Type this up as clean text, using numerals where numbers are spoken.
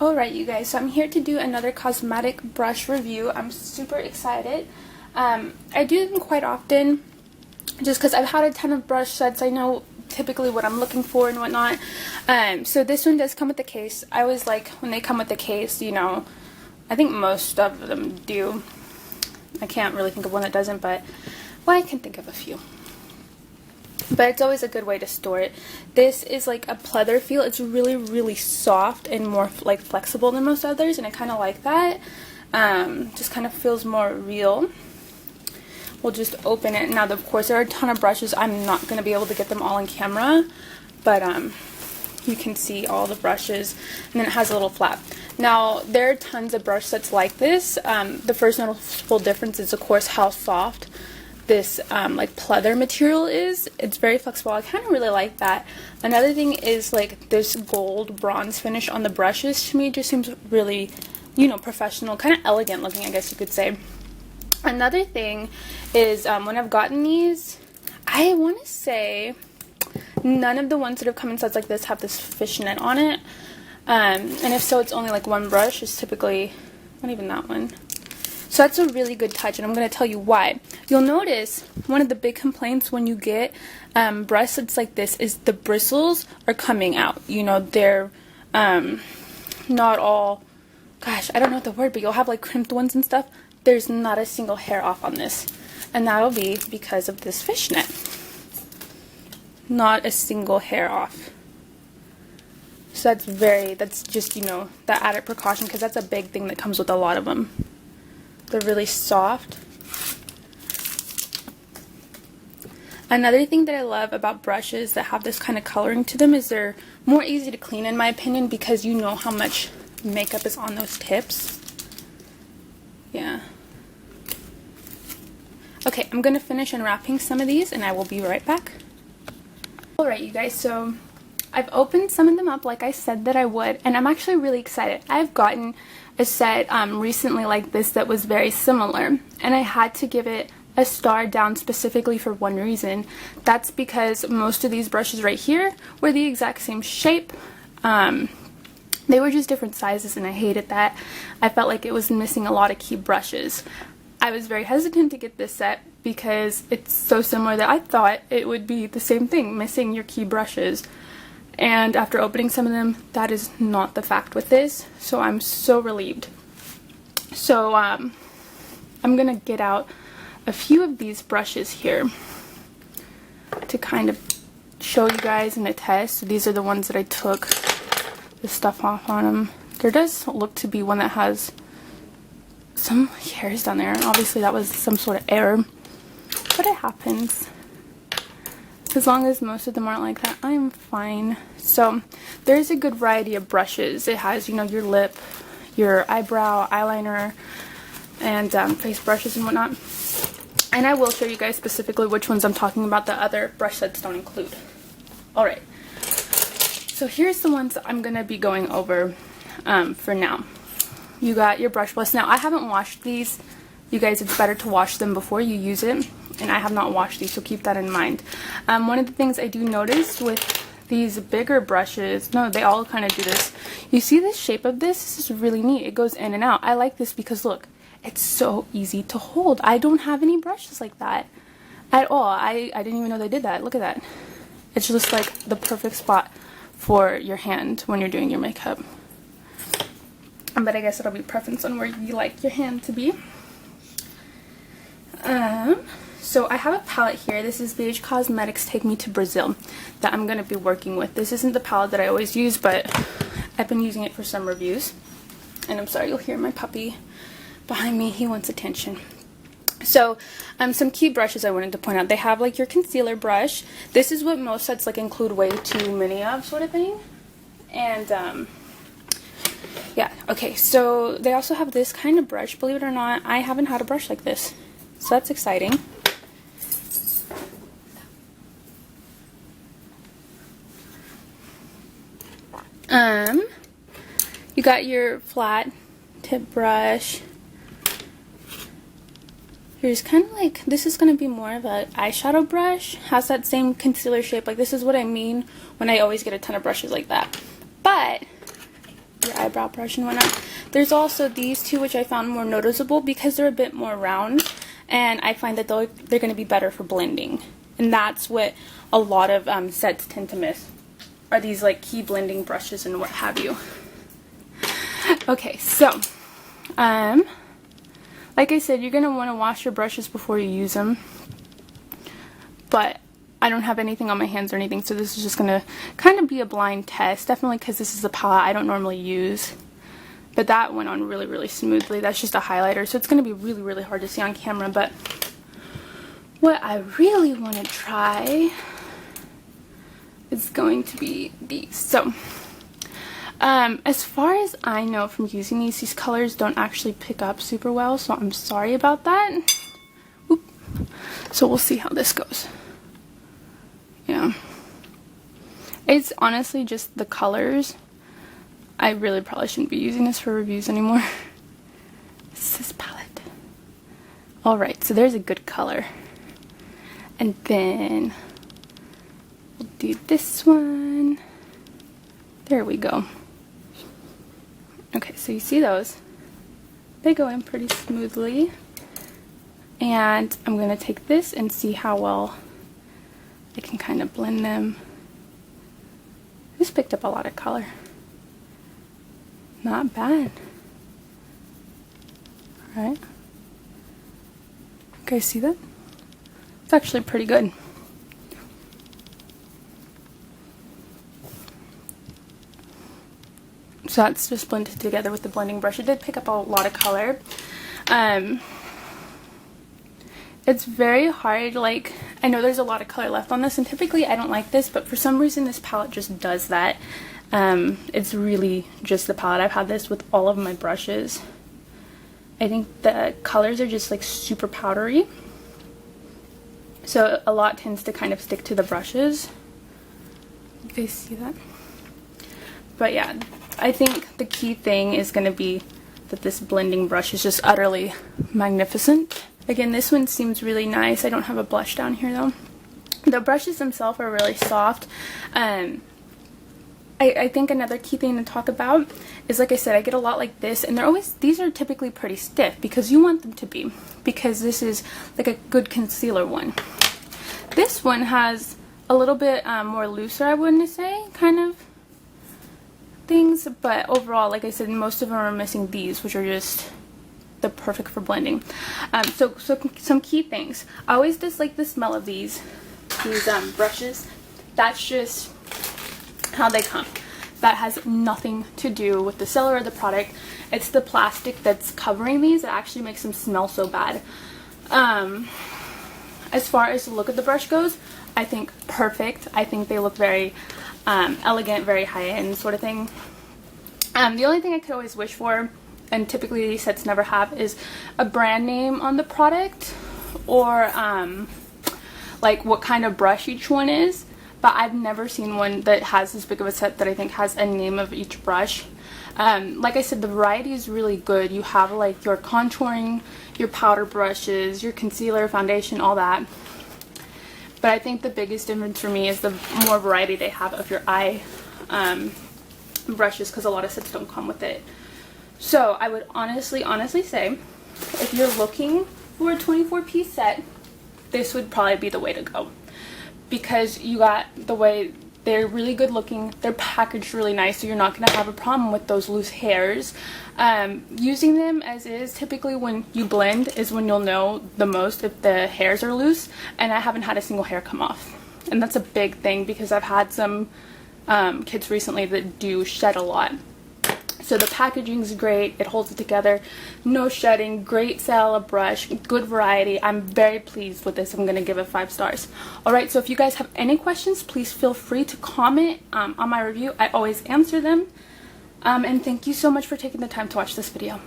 Alright you guys, so I'm here to do another cosmetic brush review. I'm super excited. I do them quite often just because I've had a ton of brush sets. I know typically what I'm looking for and whatnot. So this one does come with the case. I always like when they come with the case, you know, I think most of them do. I can't really think of one that doesn't, but well, I can think of a few. But it's always a good way to store it. This is like a pleather feel. It's really soft and more like flexible than most others, and I kind of like that. Just kind of feels more real. We'll just open it. Now, of course, there are a ton of brushes. I'm not going to be able to get them all on camera, but you can see all the brushes, and then it has a little flap. Now, there are tons of brush sets like this. The first noticeable difference is, of course, how soft this like pleather material is. It's very flexible. I kind of really like that. Another thing is like this gold bronze finish on the brushes. To me, it just seems really, you know, professional, kind of elegant looking, I guess you could say. Another thing is when I've gotten these, I want to say none of the ones that have come in sets like this have this fishnet on it. And if so, it's only like one brush. It's typically not even that one. So that's a really good touch, and I'm going to tell you why. You'll notice one of the big complaints when you get brush sets like this is the bristles are coming out. You know, they're not all, gosh, I don't know the word, but you'll have like crimped ones and stuff. There's not a single hair off on this, and that'll be because of this fishnet. Not a single hair off. So that's just, you know, that added precaution, because that's a big thing that comes with a lot of them. They're really soft. Another thing that I love about brushes that have this kind of coloring to them is they're more easy to clean, in my opinion, because you know how much makeup is on those tips. Yeah. Okay, I'm going to finish unwrapping some of these and I will be right back. Alright you guys, so I've opened some of them up like I said that I would, and I'm actually really excited. I've gotten a set recently like this that was very similar, and I had to give it a star down specifically for one reason. That's because most of these brushes right here were the exact same shape. They were just different sizes, and I hated that. I felt like it was missing a lot of key brushes. I was very hesitant to get this set because it's so similar that I thought it would be the same thing, missing your key brushes. And after opening some of them, that is not the fact with this, so I'm so relieved. So I'm gonna get out a few of these brushes here to kind of show you guys in a test. So these are the ones that I took the stuff off on them. There does look to be one that has some hairs down there. Obviously that was some sort of error, but it happens. As long as most of them aren't like that, I'm fine. So there's a good variety of brushes. It has, you know, your lip, your eyebrow, eyeliner, and face brushes and whatnot. And I will show you guys specifically which ones I'm talking about. The other brush sets don't include. Alright, so here's the ones that I'm going to be going over for now. You got your brush plus. Now, I haven't washed these. You guys, it's better to wash them before you use it, and I have not washed these, so keep that in mind. One of the things I do notice with these bigger brushes, no, they all kind of do this. You see the shape of this? This is really neat. It goes in and out. I like this because look, it's so easy to hold. I don't have any brushes like that at all. I didn't even know they did that. Look at that. It's just like the perfect spot for your hand when you're doing your makeup. But I guess it'll be preference on where you like your hand to be. So I have a palette here. This is BH Cosmetics Take Me to Brazil that I'm going to be working with. This isn't the palette that I always use, but I've been using it for some reviews. And I'm sorry, you'll hear my puppy behind me. He wants attention. So some key brushes I wanted to point out. They have like your concealer brush. This is what most sets like include way too many of, sort of thing. And yeah, okay, so they also have this kind of brush. Believe it or not, I haven't had a brush like this. So that's exciting. You got your flat tip brush. Here's kind of like, this is going to be more of an eyeshadow brush. Has that same concealer shape. Like, this is what I mean when I always get a ton of brushes like that. But your eyebrow brush and whatnot. There's also these two, which I found more noticeable because they're a bit more round, and I find that they're going to be better for blending. And that's what a lot of sets tend to miss, are these like key blending brushes and what have you. Okay, so like I said, you're going to want to wash your brushes before you use them, but I don't have anything on my hands or anything, so this is just going to kind of be a blind test, definitely because this is a palette I don't normally use. But that went on really, really smoothly. That's just a highlighter, so it's going to be really, really hard to see on camera. But what I really want to try is going to be these. So, as far as I know from using these colors don't actually pick up super well, so I'm sorry about that. Oop. So we'll see how this goes. Yeah. It's honestly just the colors. I really probably shouldn't be using this for reviews anymore. It's this palette. Alright, so there's a good color. And then we'll do this one. There we go. Okay, so you see those. They go in pretty smoothly. And I'm going to take this and see how well I can kind of blend them. This picked up a lot of color. Not bad. Alright. Okay, see that? It's actually pretty good. So that's just blended together with the blending brush. It did pick up a lot of color. It's very hard, like, I know there's a lot of color left on this, and typically I don't like this, but for some reason this palette just does that. It's really just the palette. I've had this with all of my brushes. I think the colors are just like super powdery, so a lot tends to kind of stick to the brushes. You guys see that? But yeah, I think the key thing is going to be that this blending brush is just utterly magnificent. Again, this one seems really nice. I don't have a blush down here though. The brushes themselves are really soft. I think another key thing to talk about is, like I said, I get a lot like this, and these are typically pretty stiff because you want them to be, because this is like a good concealer one. This one has a little bit more looser, I wouldn't say, kind of things, but overall, like I said, most of them are missing these, which are just the perfect for blending. So some key things. I always dislike the smell of these brushes. That's just how they come. That has nothing to do with the seller or the product. It's the plastic that's covering these that actually makes them smell so bad. As far as the look of the brush goes, I think perfect. I think they look very elegant, very high-end sort of thing. The only thing I could always wish for, and typically these sets never have, is a brand name on the product, or like what kind of brush each one is. But I've never seen one that has this big of a set that I think has a name of each brush. Like I said, the variety is really good. You have like your contouring, your powder brushes, your concealer, foundation, all that. But I think the biggest difference for me is the more variety they have of your eye brushes, because a lot of sets don't come with it. So I would honestly say, if you're looking for a 24-piece set, this would probably be the way to go. Because you got the way they're really good looking, they're packaged really nice, so you're not going to have a problem with those loose hairs. Using them as is, typically when you blend is when you'll know the most if the hairs are loose, and I haven't had a single hair come off. And that's a big thing because I've had some kids recently that do shed a lot. So the packaging is great, it holds it together, no shedding, great style of brush, good variety. I'm very pleased with this. I'm going to give it 5 stars. Alright, so if you guys have any questions, please feel free to comment on my review. I always answer them. And thank you so much for taking the time to watch this video.